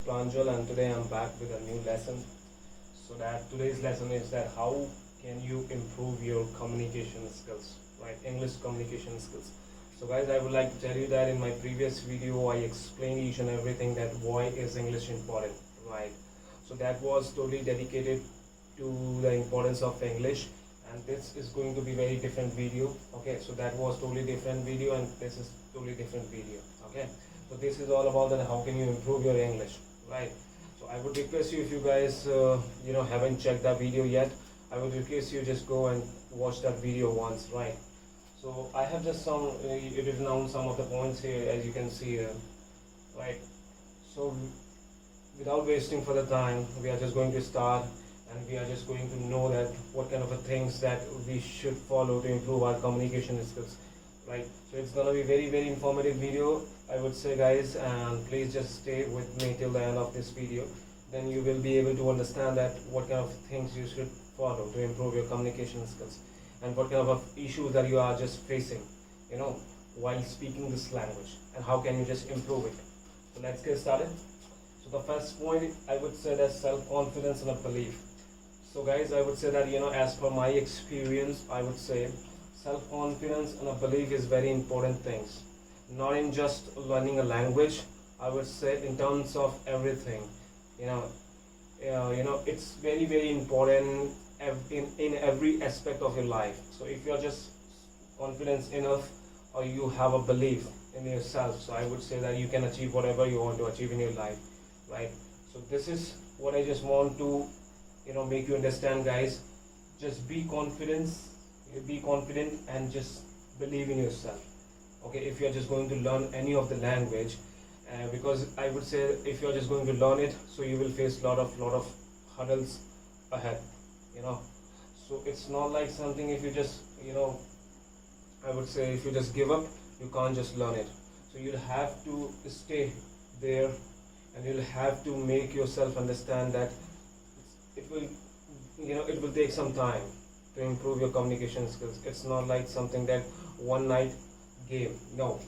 Pranjal, and today I'm back with a new lesson. So that today's lesson is that how can you improve your communication skills, right? English communication skills. So guys, I would like to tell you that in my previous video I explained each and everything that why is English important, right? So that was totally dedicated to the importance of English, and this is going to be very different video. Okay, so that was totally different video and this is totally different video. Okay, so this is all about that how can you improve your English, right? So I would request you, if you guys haven't checked that video yet, I would request you just go and watch that video once, right? So I have just written down some of the points here, as you can see here, right? So without wasting further time, we are just going to start, and we are just going to know that what kind of things that we should follow to improve our communication skills, right? So it's gonna be very informative video, I would say, guys, and please just stay with me till the end of this video. Then you will be able to understand that what kind of things you should follow to improve your communication skills, and what kind of issues that you are just facing, while speaking this language, and how can you just improve it. So let's get started. So the first point, I would say, that self-confidence and a belief. So guys, I would say that, as per my experience, I would say self-confidence and a belief is very important things. Not in just learning a language, I would say in terms of everything. It's very important in every aspect of your life. So if you're just confident enough, or you have a belief in yourself, so I would say that you can achieve whatever you want to achieve in your life, right? So this is what I just want to make you understand, guys. Just be confident and just believe in yourself. Okay, if you're just going to learn any of the language, because I would say if you're just going to learn it, so you will face lot of hurdles ahead. So it's not like something, if you just I would say if you just give up, you can't just learn it. So you'll have to stay there, and you'll have to make yourself understand that it will take some time to improve your communication skills. It's not like something that one night game, no.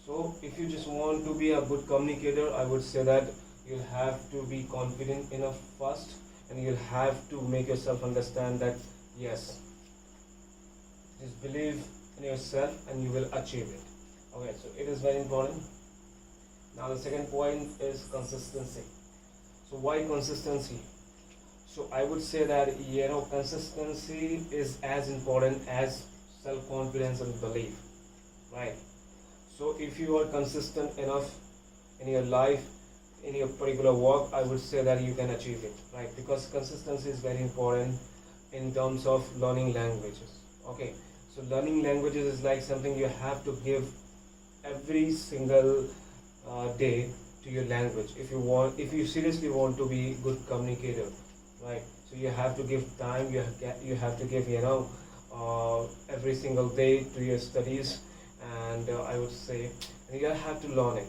So if you just want to be a good communicator, I would say that you'll have to be confident enough first, and you'll have to make yourself understand that yes, just believe in yourself and you will achieve it. Okay, so it is very important. Now the second point is consistency. So why consistency? So I would say that consistency is as important as self-confidence and belief, right? So if you are consistent enough in your life, in your particular work, I would say that you can achieve it, right? Because consistency is very important in terms of learning languages. Okay, so learning languages is like something you have to give every single day to your language. If you seriously want to be good communicator, right? So you have to give time. You have to give every single day to your studies, and I would say you have to learn it.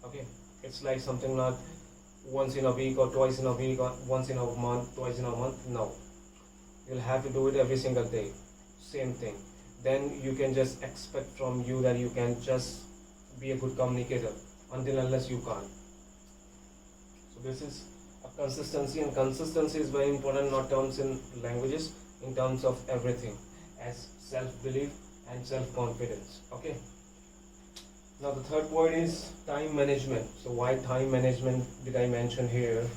Okay, it's like something not once in a week or twice in a week or once in a month, twice in a month. No, you'll have to do it every single day. Same thing. Then you can just expect from you that you can just be a good communicator, until unless you can't. So this is a consistency, and consistency is very important, not terms in languages, in terms of everything, as self-belief and self-confidence. Okay. Now the third point is time management. So why time management did I mention here?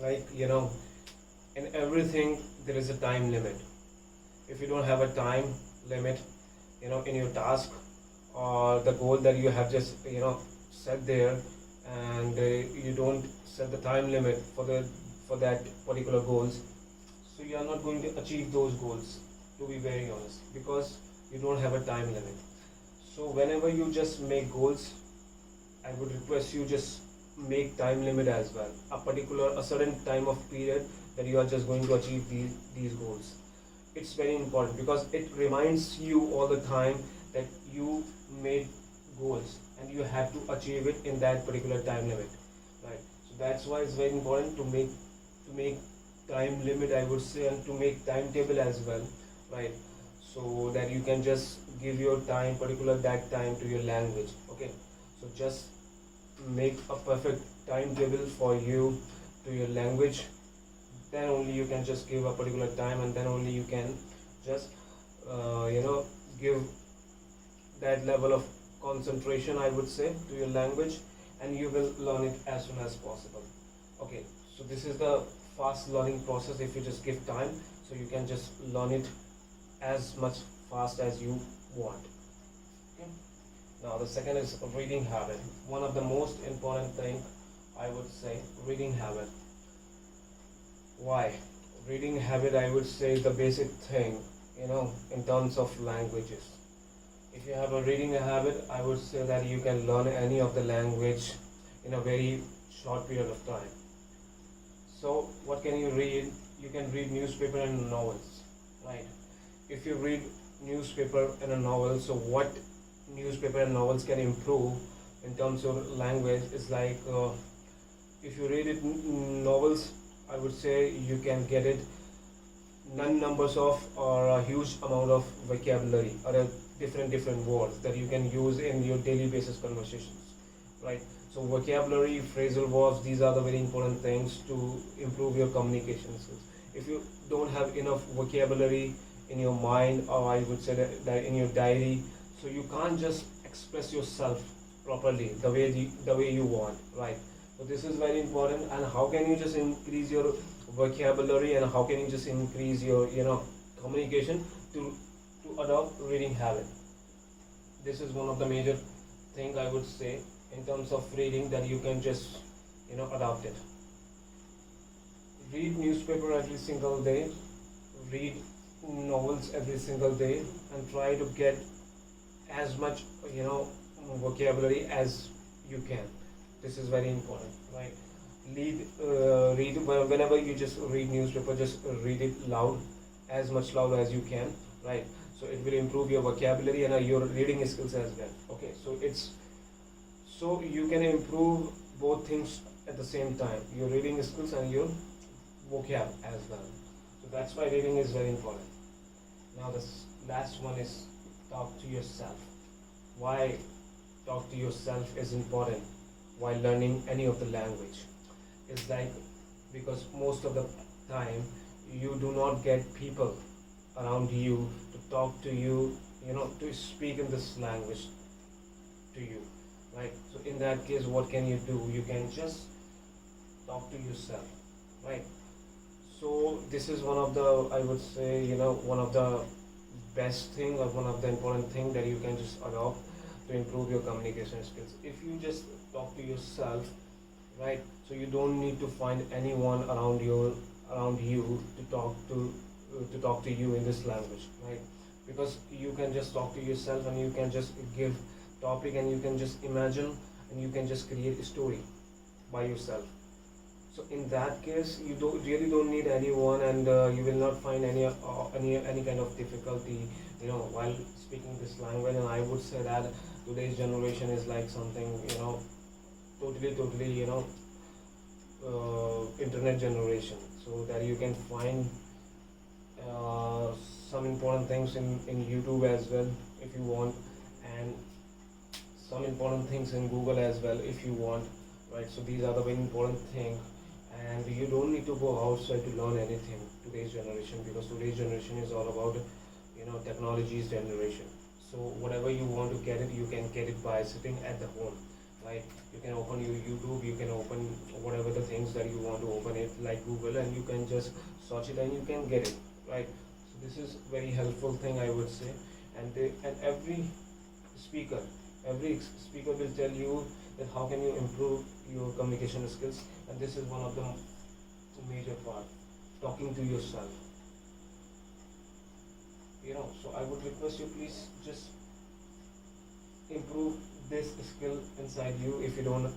Like, in everything there is a time limit. If you don't have a time limit, in your task or the goal that you have just set there, and you don't set the time limit for that particular goals, so you are not going to achieve those goals, to be very honest, because you don't have a time limit. So whenever you just make goals, I would request you just make time limit as well, a certain time of period that you are just going to achieve these goals. It's very important because it reminds you all the time that you made goals and you have to achieve it in that particular time limit, right? So that's why it's very important to make time limit, I would say, and to make timetable as well, right? So that you can just give your time, particular that time, to your language. Okay, so just make a perfect timetable for you to your language, then only you can just give a particular time, and then only you can just give that level of concentration, I would say, to your language, and you will learn it as soon as possible. Okay, so this is the fast learning process. If you just give time, so you can just learn it as much fast as you want. Okay. Now the second is reading habit. One of the most important thing, I would say, reading habit. Why? Reading habit, I would say, is the basic thing, in terms of languages. If you have a reading habit, I would say that you can learn any of the language in a very short period of time. So what can you read? You can read newspaper and novels, right? If you read newspaper and a novel, so what newspaper and novels can improve in terms of language is like, if you read it novels, I would say you can get it none numbers of or a huge amount of vocabulary or a different words that you can use in your daily basis conversations, right? So vocabulary, phrasal verbs, these are the very important things to improve your communication skills. If you don't have enough vocabulary in your mind, or I would say that in your diary, so you can't just express yourself properly the way you want, right? So this is very important. And how can you just increase your vocabulary, and how can you just increase your communication to adopt reading habit? This is one of the major thing, I would say, in terms of reading, that you can just adopt it. Read newspaper every single day, read novels every single day, and try to get as much vocabulary as you can. This is very important, right? Read whenever you just read newspaper, just read it loud, as much loud as you can, right? So it will improve your vocabulary and your reading skills as well. Okay, so you can improve both things at the same time, your reading skills and your vocab as well. So that's why reading is very important. Now the last one is talk to yourself. Why talk to yourself is important while learning any of the language? It's like, because most of the time you do not get people around you to talk to you, to speak in this language to you, right? So in that case, what can you do? You can just talk to yourself, right? So this is one of the, I would say, one of the best thing, or one of the important thing that you can just adopt to improve your communication skills. If you just talk to yourself, right? So you don't need to find anyone around you to talk to you in this language, right? Because you can just talk to yourself, and you can just give topic, and you can just imagine, and you can just create a story by yourself. So in that case, you really don't need anyone, and you will not find any kind of difficulty, while speaking this language. And I would say that today's generation is like something, totally, internet generation. So that you can find some important things in YouTube as well, if you want, and some important things in Google as well, if you want, right? So these are the very important things. And you don't need to go outside to learn anything today's generation, because today's generation is all about technology's generation. So whatever you want to get it, you can get it by sitting at the home, right? You can open your YouTube, you can open whatever the things that you want to open it, like Google, and you can just search it and you can get it, right? So this is very helpful thing, I would say. And every speaker will tell you that how can you improve your communication skills, and this is one of the major part, talking to yourself. So I would request you, please just improve this skill inside you. If you don't